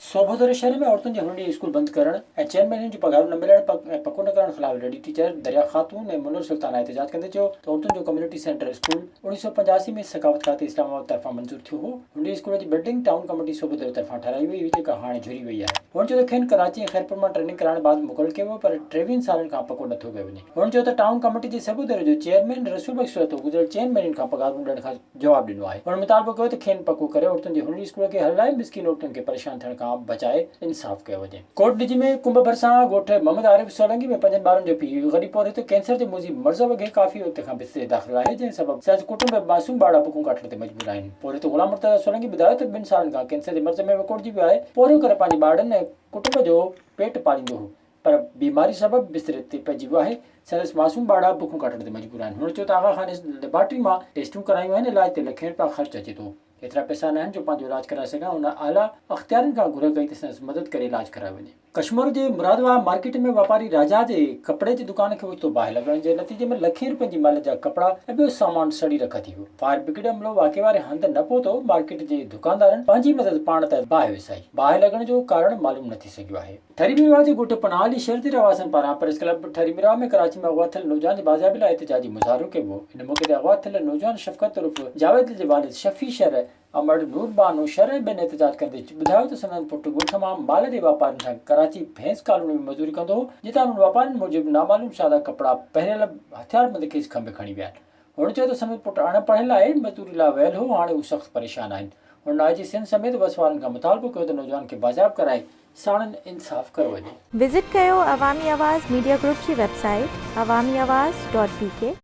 सोभोदर शहर में औरतुनि जे हुनरी स्कूल बंद करण ऐं 4 महीननि जो पघार न मिलण पको न करण ख़िलाफ़ लेडी टीचर दरिया ख़ातून ऐं मुनर सुल्ताना एहतजाज कंदे चयो त औरतुनि जो कम्युनिटी सेंटर स्कूल 1985 में सखावत खाते इस्लामाबाद तरफ़ां मंज़ूर थियो हो। हुनरी स्कूल जी बिल्डिंग टाउन कमेटी सोभोदर तरफ़ां ठाराई वई हुई जेका हाणे जुड़ी वई आहे। हुन चयो त खेनि कराची ऐं खैरपुर मां ट्रेनिंग कराइण बाद मुक़ररु कयो पर 23 सालनि खां पको नथो कयो वञे। हुन चयो त टाउन कमेटी जे सोभोदर जो चेयरमैन रसूल बख्श तो गुज़िरियल 4 महीननि खां पघारूं ॾियण खां जवाबु ॾिनो आहे। हुन मुतालबो कयो त खेनि पको करे औरतुनि जे हुनरी स्कूल खे हलाए मिसकिन औरतुनि खे परेशान थियण खां बचाए इंसाफ़ कयो वञे। कोट डिजी में कुंभ भरिसां ॻोठ मोहम्मद आरिफ सोलंकी में 5 ॿारनि जो पीउ ग़रीब पौधे ते कैंसर जे मुज़ी मर्ज़ वगे काफ़ी वक़्त खां बिस्तरे दाख़िल आहे जंहिं सबबु संदसि कुटुंब मासूम ॿार बुखूं काटण ते मजबूर आहिनि। पौधे ते ग़ुलाम मुर्तज़ा सोलंकी ॿुधायो त 2 सालनि खां कैंसर जे मर्ज़ में विकोड़जी वियो आहे। पोरियो करे पंहिंजे ॿारनि ऐं कुटुंब जो पेट पालींदो हो पर बीमारी सबबु बिस्तरे ते पइजी वियो आहे। संदसि मासूम ॿार बुखूं काटण ते मजबूर आहिनि। हुन चयो त आगा खान लेबॉरेटरी मां टेस्टूं करायूं आहिनि। इलाज ते लखें रुपया ख़र्च अचे थो। एतिरा पैसा न आहिनि जो पंहिंजो इलाज कराए सघां। हुन आला अख़्तियारनि खां घुर कई त संदसि मदद करे इलाज कराए वञे। कश्मीर जे मुरादबाग मार्केट में वापारी राजा जे कपिड़े जी दुकान खे ओचितो बाहि लॻण जे नतीजे में लखें रुपयनि जी माल जा कपिड़ा ऐं ॿियो सामान सड़ी रखा थी वियो। फायर ब्रिगेड अमलो वाक़े वारे हंधि न पहुतो। मार्केट जे दुकानदारनि पंहिंजी मदद पाण त बाहि विसाई। बाहि लॻण जो कारण मालूम न थी सघियो आहे। ठरीमीरा जे ॻोठ पनाहली शहर जे रवासनि पारां प्रेस क्लब ठरीमीरा में कराची में अगवा थियल नौजवान जे बाज़ाबी लाइ एहतिजाजी मुज़ाहिरो कयो हो। इन मौक़े ते अगवा थियल नौजवान शफ़क़त उर्फ़ जावेद जे वालिद शफ़ी शहर अमर नूर बानो शहर में एहतिजाज कंदे ॿुधायो त संदनि पुटु ॻोठ मां माल जे वापारियुनि सां कराची भैंस कॉलोनी में मज़दूरी कंदो हो जितां हुन वापारियुनि मूजिबि नामालूम सादा कपिड़ा पहिरियल हथियारबंद खेसि खंभे खणी विया आहिनि। हुन चयो त संदनि पुटु अणपढ़ियल आहे मज़दूरी लाइ वियल हो हाणे हू सख़्तु परेशान आहिनि। हुन आई जी सिंध समेत बस वारनि खां मुतालबो कयो त नौजवान खे बाज़ाब कराए साणनि इंसाफ़ कयो वञे। विज़िट कयो अवामी आवाज़ मीडिया ग्रुप जी वेबसाइट awamiawaz.pk